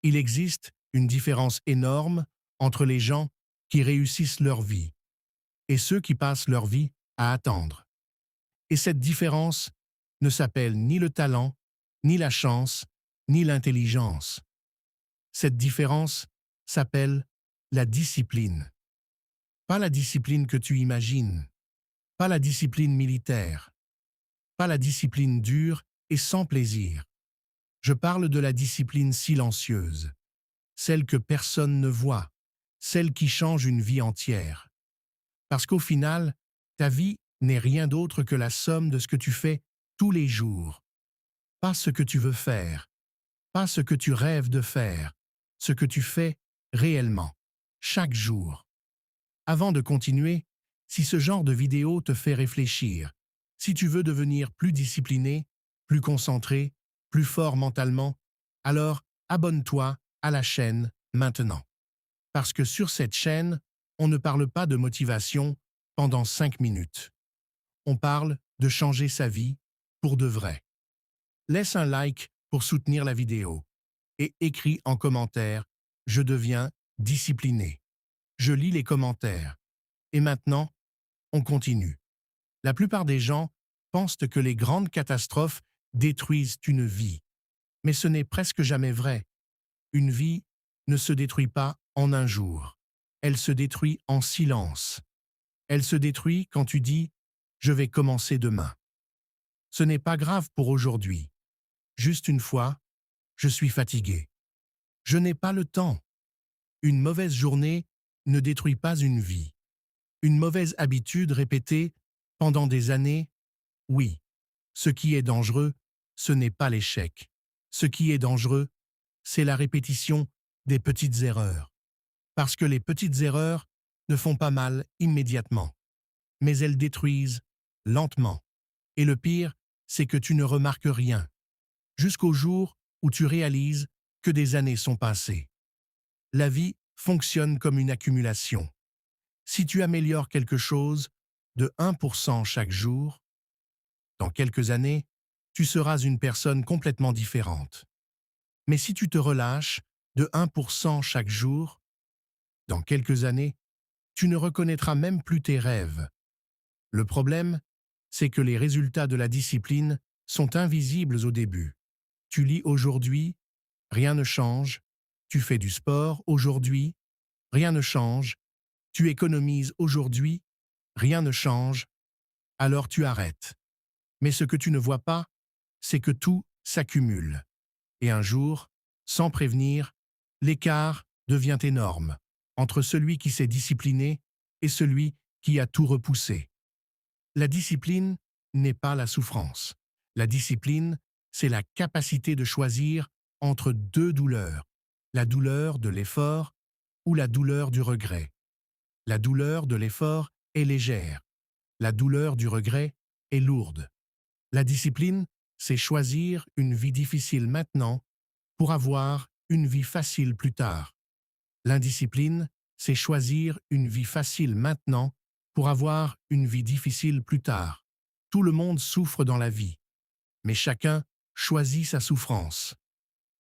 Il existe une différence énorme entre les gens qui réussissent leur vie et ceux qui passent leur vie à attendre. Et cette différence ne s'appelle ni le talent, ni la chance, ni l'intelligence. Cette différence s'appelle la discipline. Pas la discipline que tu imagines, pas la discipline militaire, pas la discipline dure et sans plaisir. Je parle de la discipline silencieuse, celle que personne ne voit, celle qui change une vie entière. Parce qu'au final, ta vie n'est rien d'autre que la somme de ce que tu fais tous les jours. Pas ce que tu veux faire, pas ce que tu rêves de faire, ce que tu fais réellement, chaque jour. Avant de continuer, si ce genre de vidéo te fait réfléchir, si tu veux devenir plus discipliné, plus concentré, plus fort mentalement, alors abonne-toi à la chaîne maintenant. Parce que sur cette chaîne, on ne parle pas de motivation pendant 5 minutes. On parle de changer sa vie pour de vrai. Laisse un like pour soutenir la vidéo et écris en commentaire « Je deviens discipliné ». Je lis les commentaires. Et maintenant, on continue. La plupart des gens pensent que les grandes catastrophes détruisent une vie. Mais ce n'est presque jamais vrai. Une vie ne se détruit pas en un jour. Elle se détruit en silence. Elle se détruit quand tu dis « Je vais commencer demain ». Ce n'est pas grave pour aujourd'hui. Juste une fois, je suis fatigué. Je n'ai pas le temps. Une mauvaise journée ne détruit pas une vie. Une mauvaise habitude répétée pendant des années, oui. Ce qui est dangereux, ce n'est pas l'échec. Ce qui est dangereux, c'est la répétition des petites erreurs. Parce que les petites erreurs ne font pas mal immédiatement, mais elles détruisent lentement. Et le pire, c'est que tu ne remarques rien, jusqu'au jour où tu réalises que des années sont passées. La vie fonctionne comme une accumulation. Si tu améliores quelque chose de 1% chaque jour, dans quelques années, tu seras une personne complètement différente. Mais si tu te relâches de 1% chaque jour, dans quelques années, tu ne reconnaîtras même plus tes rêves. Le problème, c'est que les résultats de la discipline sont invisibles au début. Tu lis aujourd'hui, rien ne change. Tu fais du sport aujourd'hui, rien ne change. Tu économises aujourd'hui, rien ne change. Alors tu arrêtes. Mais ce que tu ne vois pas, c'est que tout s'accumule. Et un jour, sans prévenir, l'écart devient énorme entre celui qui s'est discipliné et celui qui a tout repoussé. La discipline n'est pas la souffrance. La discipline, c'est la capacité de choisir entre deux douleurs, la douleur de l'effort ou la douleur du regret. La douleur de l'effort est légère. La douleur du regret est lourde. La discipline, c'est choisir une vie difficile maintenant pour avoir une vie facile plus tard. L'indiscipline, c'est choisir une vie facile maintenant pour avoir une vie difficile plus tard. Tout le monde souffre dans la vie, mais chacun choisit sa souffrance.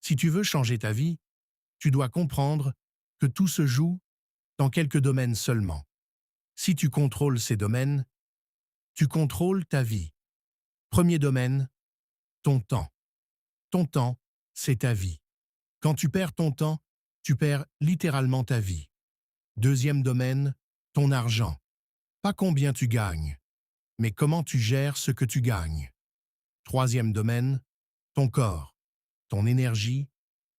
Si tu veux changer ta vie, tu dois comprendre que tout se joue dans quelques domaines seulement. Si tu contrôles ces domaines, tu contrôles ta vie. Premier domaine, ton temps. Ton temps, c'est ta vie. Quand tu perds ton temps, tu perds littéralement ta vie. Deuxième domaine, ton argent. Pas combien tu gagnes, mais comment tu gères ce que tu gagnes. Troisième domaine, ton corps, ton énergie,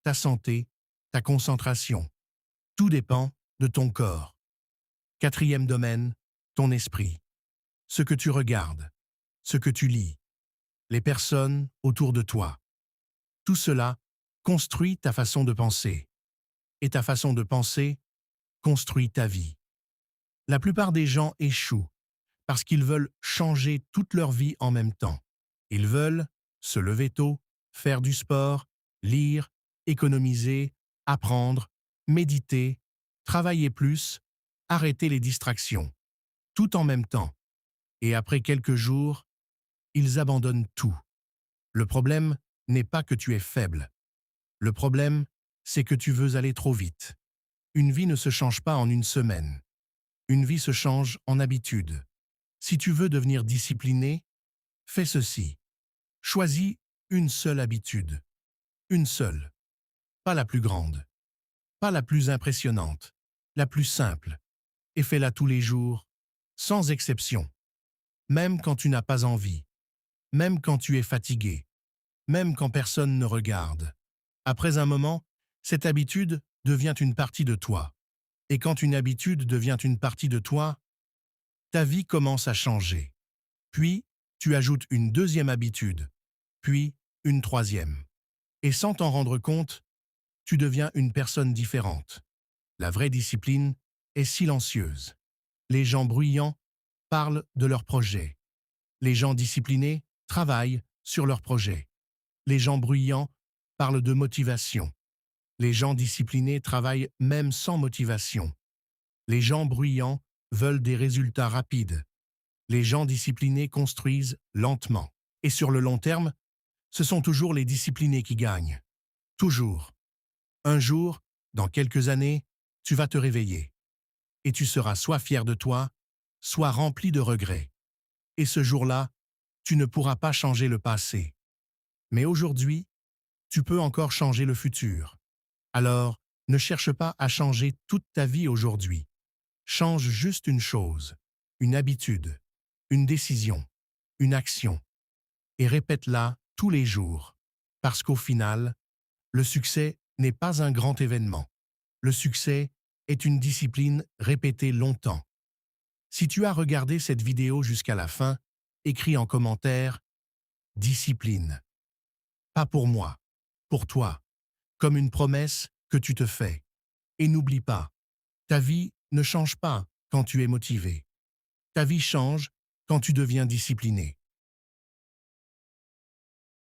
ta santé, ta concentration. Tout dépend de ton corps. Quatrième domaine, ton esprit. Ce que tu regardes, ce que tu lis, les personnes autour de toi. Tout cela construit ta façon de penser. Et ta façon de penser construit ta vie. La plupart des gens échouent parce qu'ils veulent changer toute leur vie en même temps. Ils veulent se lever tôt, faire du sport, lire, économiser, apprendre, méditer, travailler plus, arrêter les distractions, tout en même temps. Et après quelques jours, ils abandonnent tout. Le problème n'est pas que tu es faible. Le problème, c'est que tu veux aller trop vite. Une vie ne se change pas en une semaine. Une vie se change en habitude. Si tu veux devenir discipliné, fais ceci. Choisis une seule habitude. Une seule. Pas la plus grande. Pas la plus impressionnante. La plus simple. Et fais-la tous les jours, sans exception. Même quand tu n'as pas envie. Même quand tu es fatigué. Même quand personne ne regarde. Après un moment, cette habitude devient une partie de toi. Et quand une habitude devient une partie de toi, ta vie commence à changer. Puis, tu ajoutes une deuxième habitude, puis une troisième. Et sans t'en rendre compte, tu deviens une personne différente. La vraie discipline est silencieuse. Les gens bruyants parlent de leurs projets. Les gens disciplinés travaillent sur leurs projets. Les gens bruyants parlent de motivation. Les gens disciplinés travaillent même sans motivation. Les gens bruyants veulent des résultats rapides. Les gens disciplinés construisent lentement. Et sur le long terme, ce sont toujours les disciplinés qui gagnent. Toujours. Un jour, dans quelques années, tu vas te réveiller. Et tu seras soit fier de toi, soit rempli de regrets. Et ce jour-là, tu ne pourras pas changer le passé. Mais aujourd'hui, tu peux encore changer le futur. Alors, ne cherche pas à changer toute ta vie aujourd'hui. Change juste une chose, une habitude, une décision, une action, et répète-la tous les jours. Parce qu'au final, le succès n'est pas un grand événement. Le succès est une discipline répétée longtemps. Si tu as regardé cette vidéo jusqu'à la fin, écris en commentaire « Discipline ». Pas pour moi, pour toi, comme une promesse que tu te fais. Et n'oublie pas, ta vie ne change pas quand tu es motivé. Ta vie change quand tu deviens discipliné.